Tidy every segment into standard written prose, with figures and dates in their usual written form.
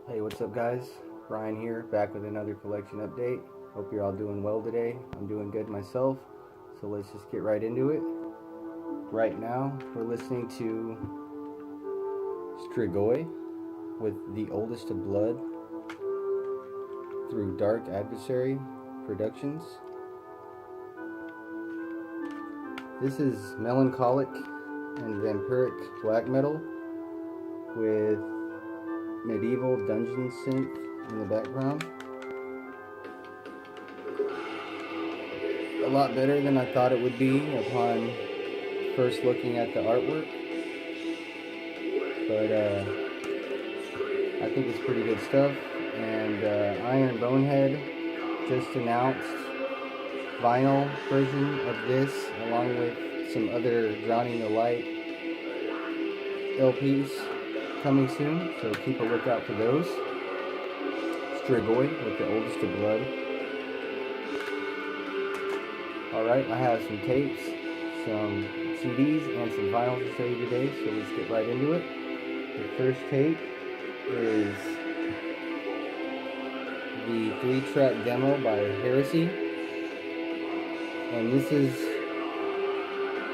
Hey, what's up guys? Brian here, back with another collection update. Hope you're all doing well today. I'm doing good myself, so let's just get right into it. Right now, we're listening to Strigoi with The Oldest of Blood through Dark Adversary Productions. This is melancholic and vampiric black metal with medieval dungeon synth in the background. A lot better than I thought it would be upon first looking at the artwork, but I think it's pretty good stuff. And Iron Bonehead just announced vinyl version of this along with some other Drowning the Light LPs coming soon, so keep a lookout for those. Strigoi with The Oldest of Blood. Alright, I have some tapes, some CDs, and some vinyls to show you today, so let's get right into it. The first tape is the 3-track demo by Heresy, and this is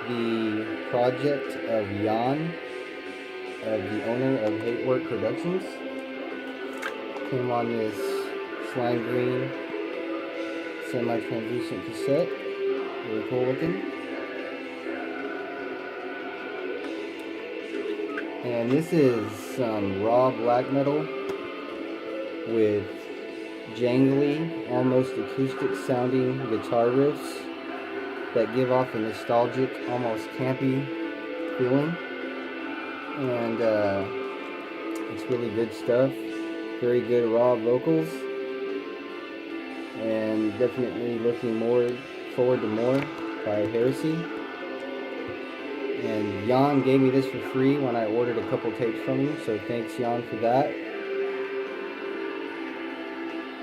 the project of Jan, of the owner of Hatework Productions. Came on this slime green semi-translucent cassette. Really cool looking. And this is some raw black metal with jangly, almost acoustic sounding guitar riffs that give off a nostalgic, almost campy feeling. And it's really good stuff. Very good raw vocals. And definitely looking forward to more by Heresy. And Jan gave me this for free when I ordered a couple tapes from him, so thanks Jan for that.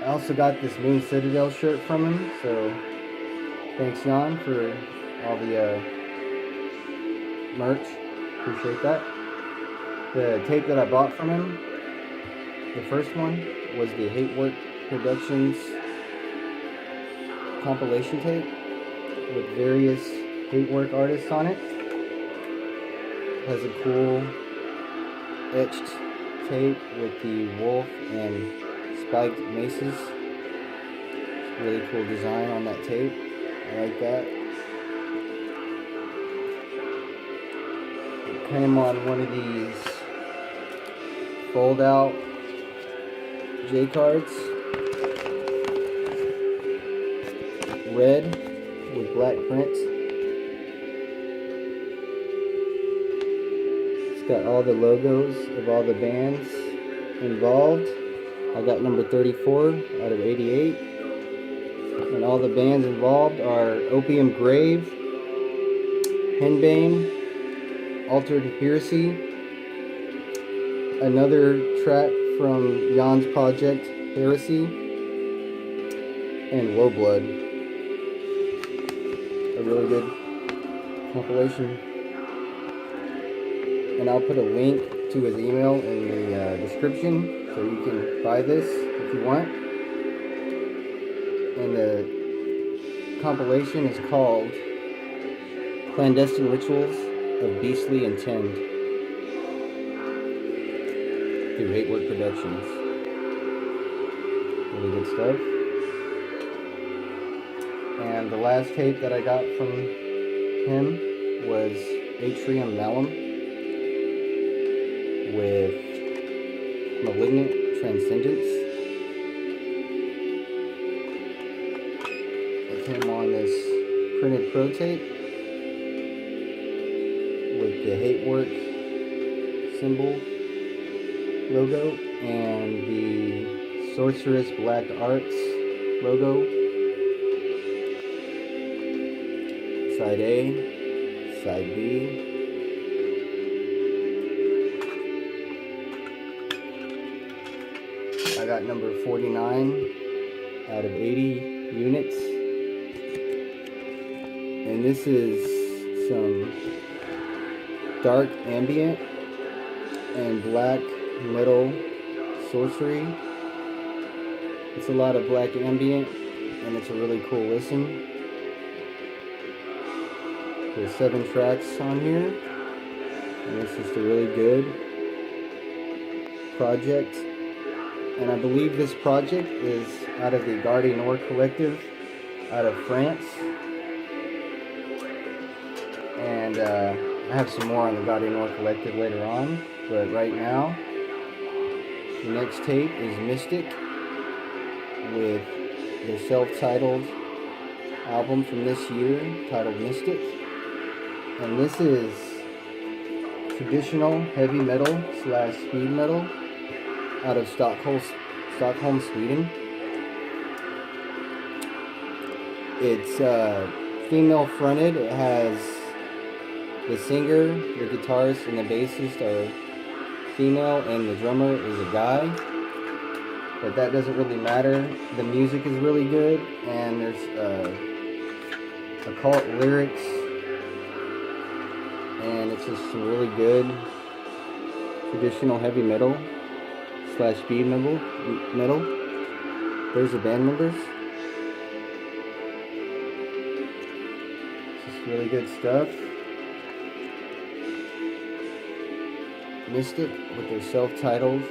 I also got this Moon Citadel shirt from him, so thanks Jan for all the merch. Appreciate that. The tape that I bought from him, the first one, was the Hatework Productions compilation tape with various Hatework artists on it. Has a cool etched tape with the wolf and spiked maces. Really cool design on that tape. I like that. It came on one of these fold out J cards. Red with black print. It's got all the logos of all the bands involved. I got number 34 out of 88. And all the bands involved are Opium Grave, Henbane, Altered Heresy, another track from Jan's project, Heresy, and Woeblood. A really good compilation. And I'll put a link to his email in the description, so you can buy this if you want. And the compilation is called Clandestine Rituals of Beastly Intent through Hatework Productions. Really good stuff. And the last tape that I got from him was Atrium Malum with Malignant Transcendence. It came on this printed pro tape with the Hatework symbol logo and the Sorceress Black Arts logo. Side A, side B. I got number 49 out of 80 units. And this is some dark ambient and black metal Sorcery. It's a lot of black ambient, and it's a really cool listen. There's 7 tracks on here, and it's just a really good project. And I believe this project is out of the Garde Nord collective out of France. And I have some more on the Garde Nord collective later on, but right now the next tape is Mystic with their self-titled album from this year titled Mystic. And this is traditional heavy metal / speed metal out of Stockholm, Sweden. It's female fronted. It has the singer, the guitarist, and the bassist are female, and the drummer is a guy. But that doesn't really matter. The music is really good, and there's occult lyrics, and it's just some really good traditional heavy metal / speed metal. There's the band members. It's just really good stuff. Mystic with their self-titled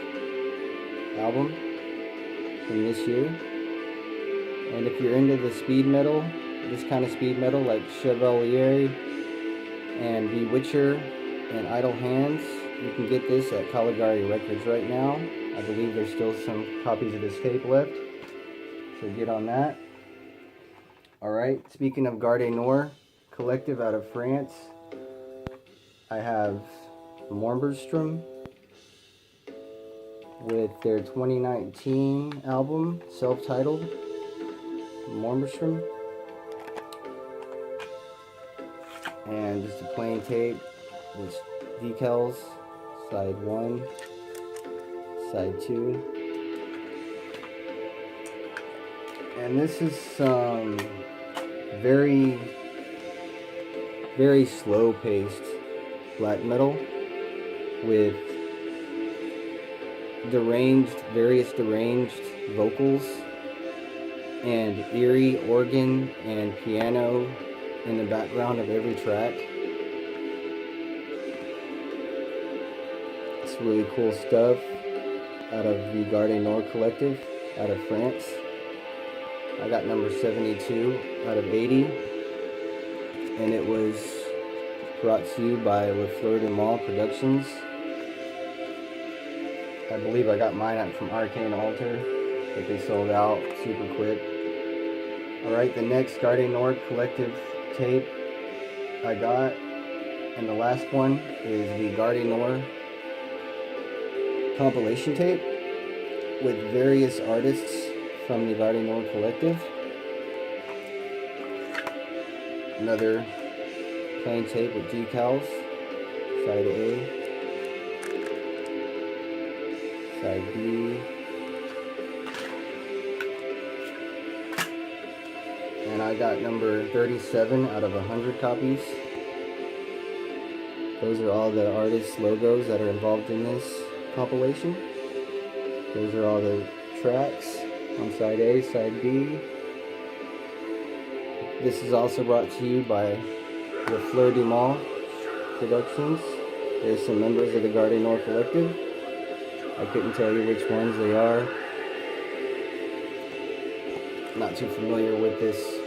album from this year. And if you're into the speed metal, this kind of speed metal like Chevalier and Bewitcher and Idle Hands, you can get this at Caligari Records right now. I believe there's still some copies of this tape left, so get on that. Alright, speaking of Garde Nord collective out of France, I have Morgenstern with their 2019 album, self-titled Morgenstern. And just a plain tape with decals, side 1, side 2. And this is some very, very slow-paced black metal with various deranged vocals and eerie organ and piano in the background of every track. It's really cool stuff out of the Garde Nord collective out of France. I got number 72 out of 80, and it was brought to you by Le Fleur de Mal Productions. I believe I got mine from Arcane Altar, but they sold out super quick. Alright, the next Garde Nord collective tape I got, and the last one, is the Garde Nord compilation tape with various artists from the Garde Nord collective. Another plain tape with decals, side A, side B, and I got number 37 out of 100 copies. Those are all the artists' logos that are involved in this compilation. Those are all the tracks on side A, side B. This is also brought to you by Le Fleur de Mal Productions. There's some members of the Garde Nord collective. I couldn't tell you which ones they are. Not too familiar with this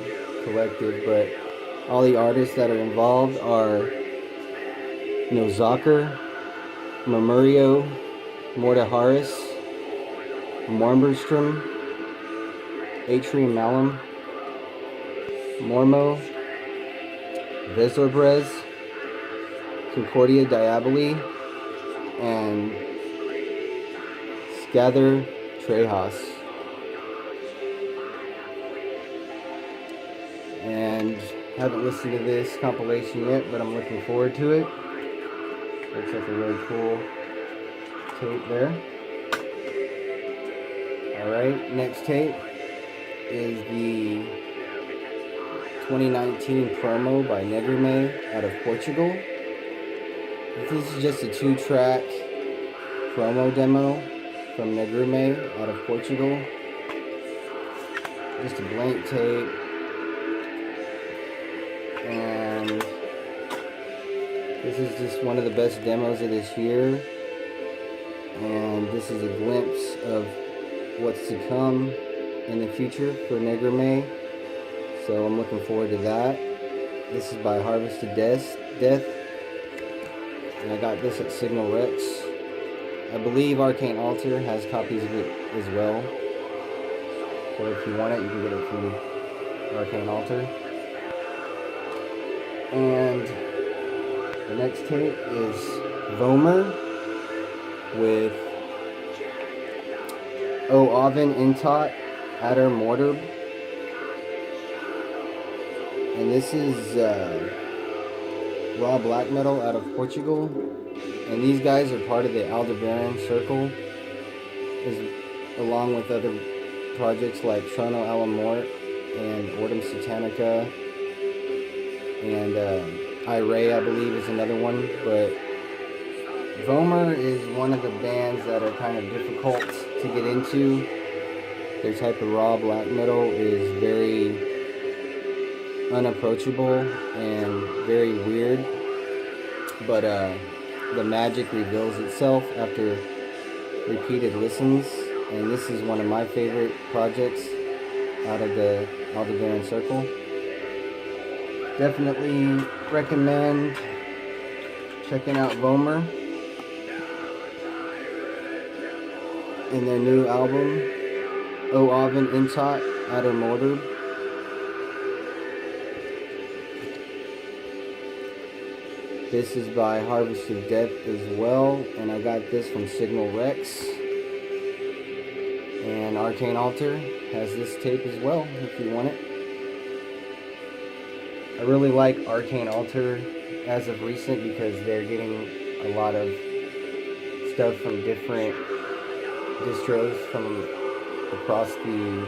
collective, but all the artists that are involved are Zucker, Murmurio, Mortaharis, Morgenstern, Atrium Malum, Mormo, Vesorbrez, Concordia Diaboli, and Scather Trejas. And haven't listened to this compilation yet, but I'm looking forward to it. Looks like a really cool tape there. Alright, next tape is the 2019 promo by Negrime out of Portugal. This is just a 2-track promo demo from Negrume out of Portugal. Just a blank tape. And this is just one of the best demos of this year. And this is a glimpse of what's to come in the future for Negrume. So I'm looking forward to that. This is by Harvested Death. And I got this at Signal Rex. I believe Arcane Altar has copies of it as well. So if you want it, you can get it from Arcane Altar. And the next tape is Vomer with O Oven Intot Adder Mortar. And this is raw black metal out of Portugal. And these guys are part of the Aldebaran Circle, along with other projects like Trono Alamort and Ordum Satanica. And Iray, I believe, is another one. But Vomer is one of the bands that are kind of difficult to get into. Their type of raw black metal is very unapproachable and very weird. But the magic reveals itself after repeated listens. And this is one of my favorite projects out of the Aldebaran Circle. Definitely recommend checking out Vomer and their new album, O Oven Intot Adder Mortar. This is by Harvested Death as well, and I got this from Signal Rex. And Arcane Altar has this tape as well, if you want it. I really like Arcane Altar as of recent because they're getting a lot of stuff from different distros from across the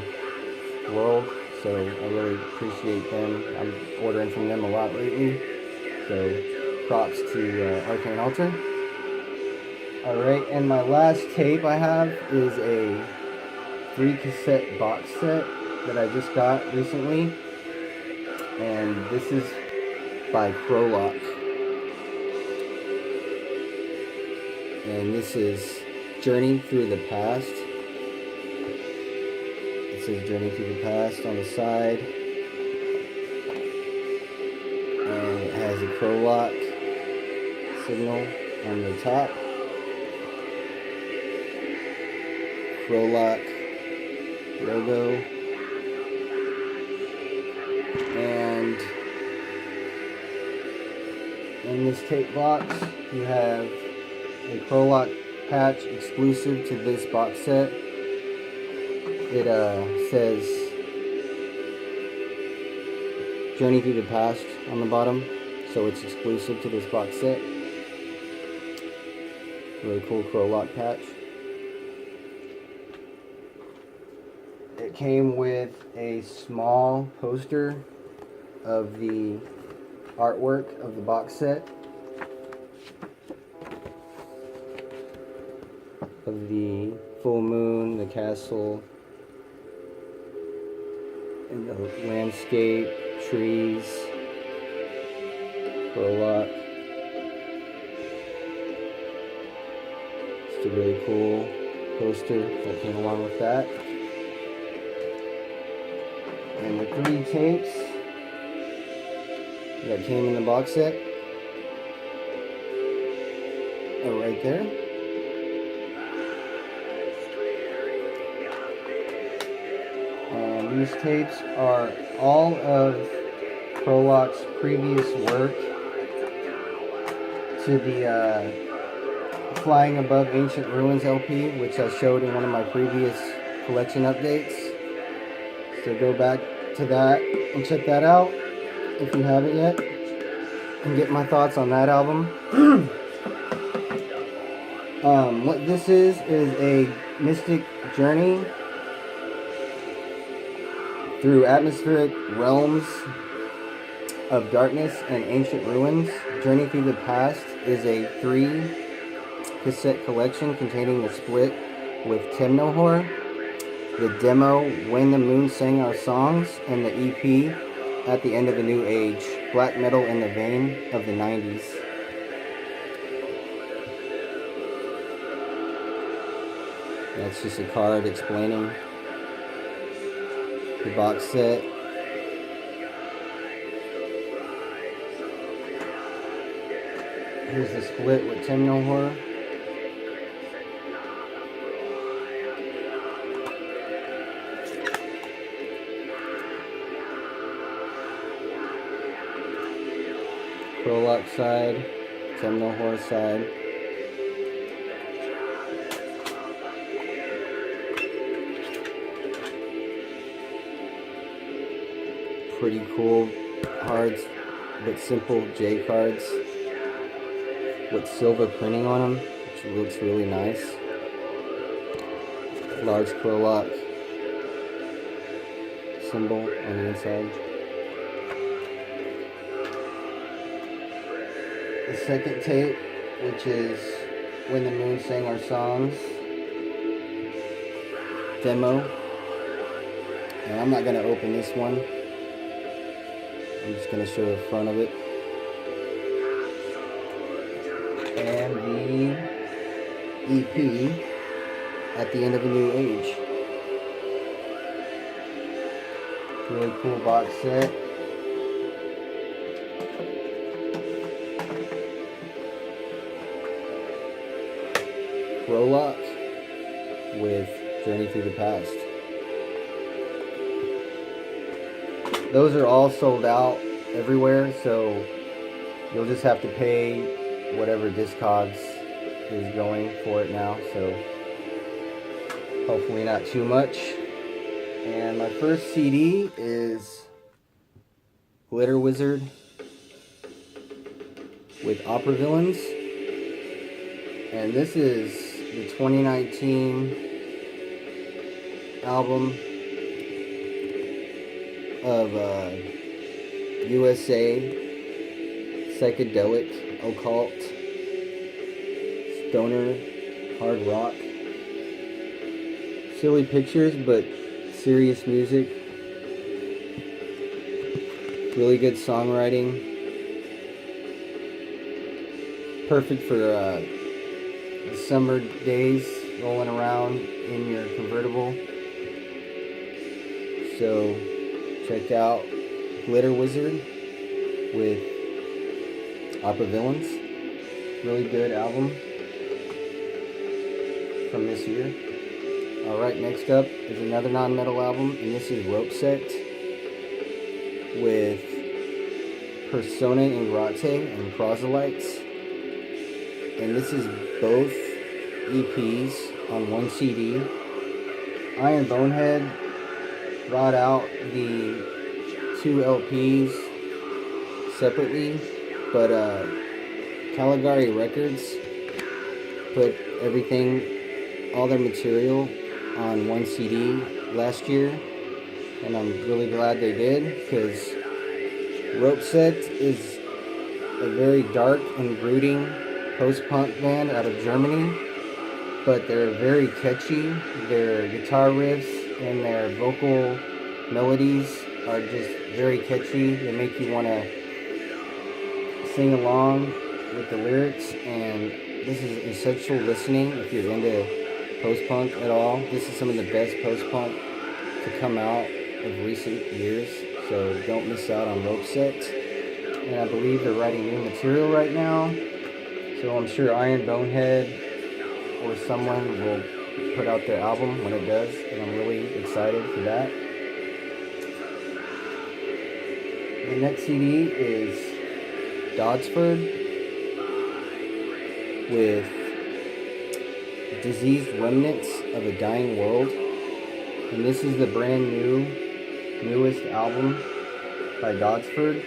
world, so I really appreciate them. I'm ordering from them a lot lately, so props to Arcane Altar. Alright, and my last tape I have is a 3 cassette box set that I just got recently. And this is by Prolock. And this is Journey Through the Past. It says Journey Through the Past on the side. And it has a Prolock signal on the top. Prolock logo. And in this tape box, you have a Prolock patch exclusive to this box set. It says Journey Through the Past on the bottom, so it's exclusive to this box set. Really cool Prolock patch. It came with a small poster of the artwork of the box set, of the full moon, the castle, and the landscape, trees, Prolock. Just a really cool poster that came along with that. And the 3 tapes that came in the box set are right there. And these tapes are all of Prolock's previous work to the Flying Above Ancient Ruins LP, which I showed in one of my previous collection updates. So go back to that and check that out if you haven't yet, and get my thoughts on that album. What this is a mystic journey through atmospheric realms of darkness and ancient ruins. Journey Through the Past is a 3 cassette collection containing the split with Timnohor, the demo When the Moon Sang Our Songs, and the EP At the End of a New Age, black metal in the vein of the 90s. That's just a card explaining the box set. Here's the split with Timnohor. Prolock side, Timnohor side. Pretty cool, hard but simple J cards with silver printing on them, which looks really nice. Large Prolock symbol on the inside. The second tape, which is When the Moon Sang Our Songs demo. And I'm not going to open this one. I'm just going to show the front of it. And the EP At the End of a New Age. Really cool box set. Prolock with Journey Through the Past. Those are all sold out everywhere, so you'll just have to pay whatever Discogs is going for it now, so hopefully not too much. And my first CD is Glitter Wizard with Opera Villains, and this is the 2019 album of USA psychedelic, occult, stoner, hard rock. Silly pictures, but serious music. Really good songwriting. Perfect for summer days, rolling around in your convertible. So check out Glitter Wizard with Opera Villains. Really good album from this year. Alright, next up is another non-metal album, and this is Rope Set with Persona Ingrate and Proselytes. And this is both EPs on one CD. Iron Bonehead brought out the two LPs separately, but Caligari Records put everything, all their material on one CD last year, and I'm really glad they did, because Rope Set is a very dark and brooding post-punk band out of Germany, but they're very catchy. Their guitar riffs and their vocal melodies are just very catchy. They make you want to sing along with the lyrics, and this is essential listening if you're into post-punk at all. This is some of the best post-punk to come out of recent years, so don't miss out on Rope Set. And I believe they're writing new material right now, so I'm sure Iron Bonehead or someone will put out their album when it does, and I'm really excited for that. The next CD is Dodsford with Diseased Remnants of a Dying World, and this is the brand newest album by Dodsford.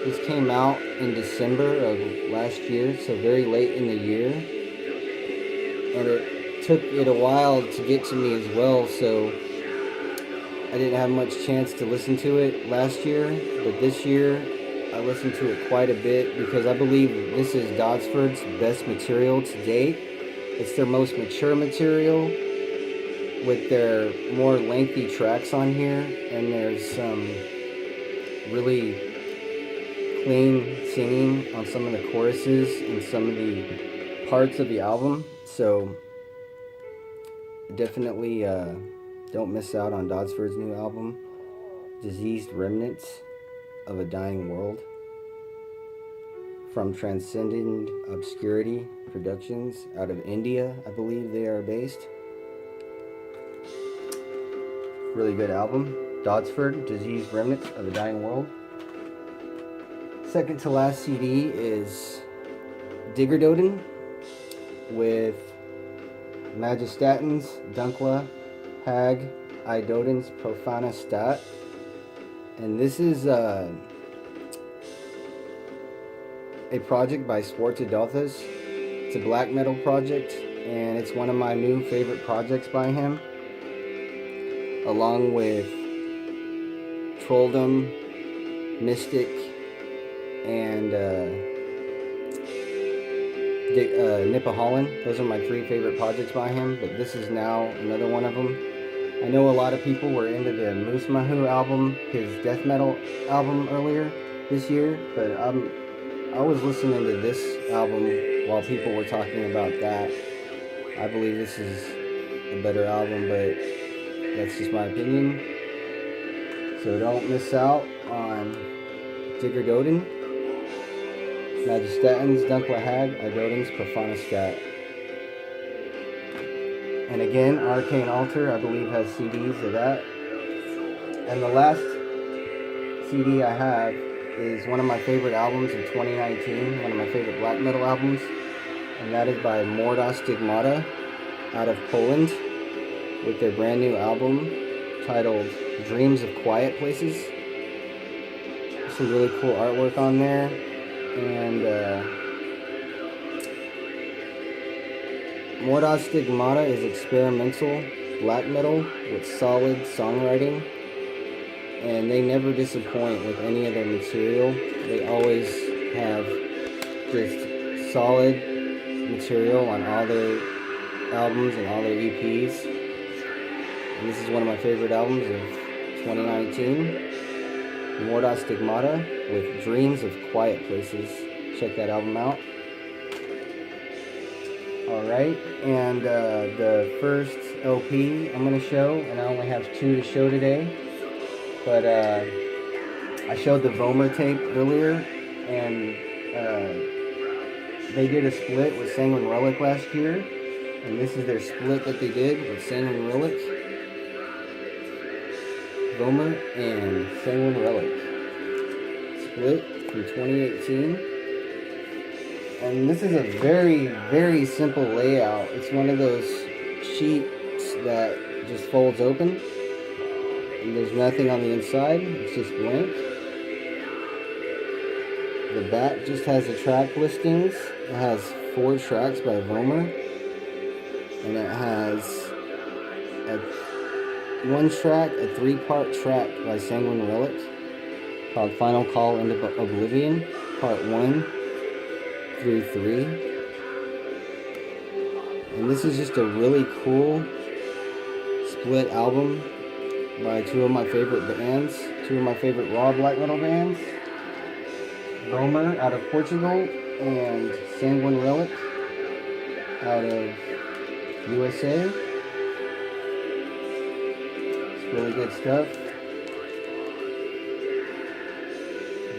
This came out in December of last year, so very late in the year, and it took it a while to get to me as well, so I didn't have much chance to listen to it last year, but this year I listened to it quite a bit, because I believe this is Dodsford's best material to date, It's their most mature material with their more lengthy tracks on here, and there's some really clean singing on some of the choruses and some of the parts of the album. So definitely don't miss out on Dodsford's new album, Diseased Remnants of a Dying World, from Transcendent Obscurity Productions out of India, I believe they are based. Really good album. Dodsford, Diseased Remnants of a Dying World. Second to last CD is Diggerdoden with Magistatins, Dunkla, Hag, Idodens, Profana Stat. And this is a project by Swartadolthus. It's a black metal project, and it's one of my new favorite projects by him, along with Trolldom, Mystic, and Nippaholland. Those are my three favorite projects by him, but this is now another one of them. I know a lot of people were into the Moose Mahu album, his death metal album earlier this year, but I was listening to this album while people were talking about that. I believe this is a better album, but that's just my opinion. So don't miss out on Diggerdoden, Magistatins, Dunkla Hag, Idodens, Profana Stat. And again, Arcane Altar, I believe, has CDs of that. And the last CD I have is one of my favorite albums of 2019, one of my favorite black metal albums, and that is by Morda Stigmata out of Poland, with their brand new album titled Dreams of Quiet Places. Some really cool artwork on there, and Morda Stigmata is experimental black metal with solid songwriting, and they never disappoint with any of their material. They always have just solid material on all their albums and all their EPs. And this is one of my favorite albums of 2019. Morda Stigmata with Dreams of Quiet Places. Check that album out. Alright, and the first LP I'm going to show, and I only have two to show today, but I showed the Vomer tape earlier, and they did a split with Sanguine Relic last year, and this is their split that they did with Sanguine Relic. Vomer and Sanguine Relic. Split from 2018. And this is a very, very simple layout. It's one of those sheets that just folds open. And there's nothing on the inside. It's just blank. The back just has the track listings. It has 4 tracks by Vomer. And it has one track, a 3-part track by Sanguine Relic called Final Call into Oblivion, Part 1 through 3. And this is just a really cool split album by two of my favorite bands, two of my favorite raw black metal bands, Vomer out of Portugal and Sanguine Relic out of USA. It's really good stuff.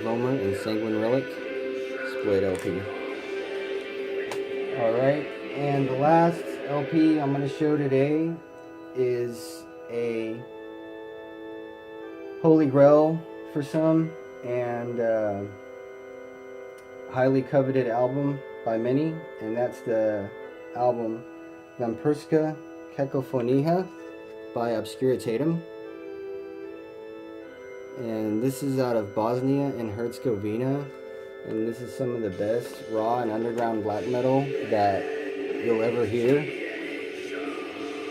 Vomer and Sanguine Relic split LP. Alright, and the last LP I'm going to show today is a holy grail for some, and highly coveted album by many, and that's the album Vampirska Cacophoniha by Obscuritatum. And this is out of Bosnia and Herzegovina, and this is some of the best raw and underground black metal that you'll ever hear.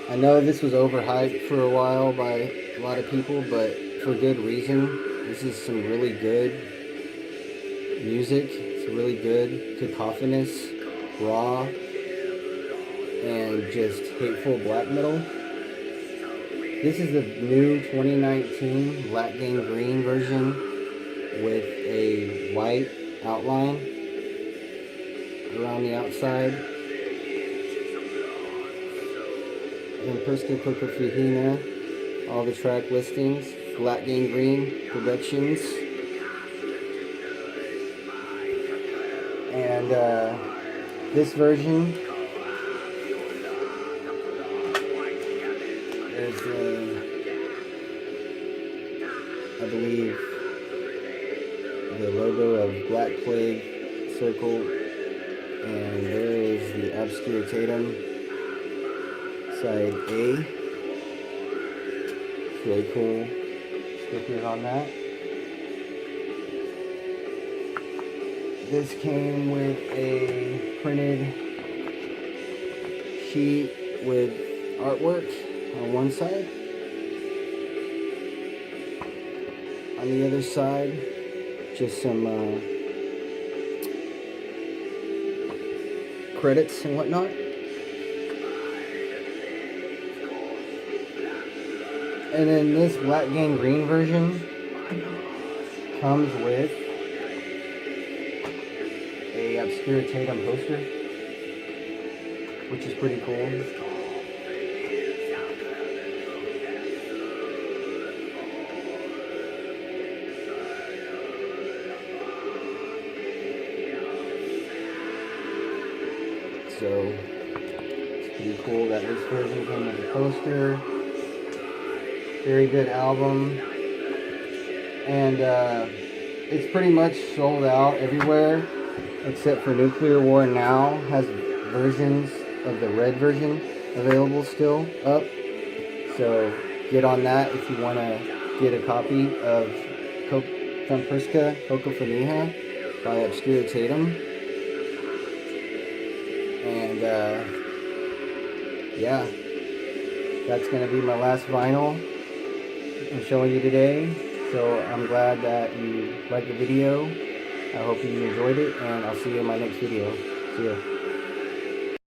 I know this was overhyped for a while by a lot of people, but for good reason. This is some really good music. It's really good, cacophonous, raw, and just hateful black metal. This is the new 2019 Black Gang Green version with a white outline around the outside. And Priska Kokofihina, all the track listings, Black Gang Green Productions. And this version is, I believe, the logo of Black Plague Circle, and there is the Obscure Tatum side A. It's really cool stickers on that. This came with a printed sheet with artwork on one side. On the other side, just some credits and whatnot. And then this Black Gang Green version comes with a Obscure Tatum poster, which is pretty cool. So it's pretty cool that this version came with a poster. Very good album, and it's pretty much sold out everywhere except for Nuclear War Now has versions of the red version available still up, so get on that if you want to get a copy of from Priska Kokofihina by Obscure Tatum. And yeah, that's going to be my last vinyl I'm showing you today. So I'm glad that you liked the video. I hope you enjoyed it, and I'll see you in my next video. See ya.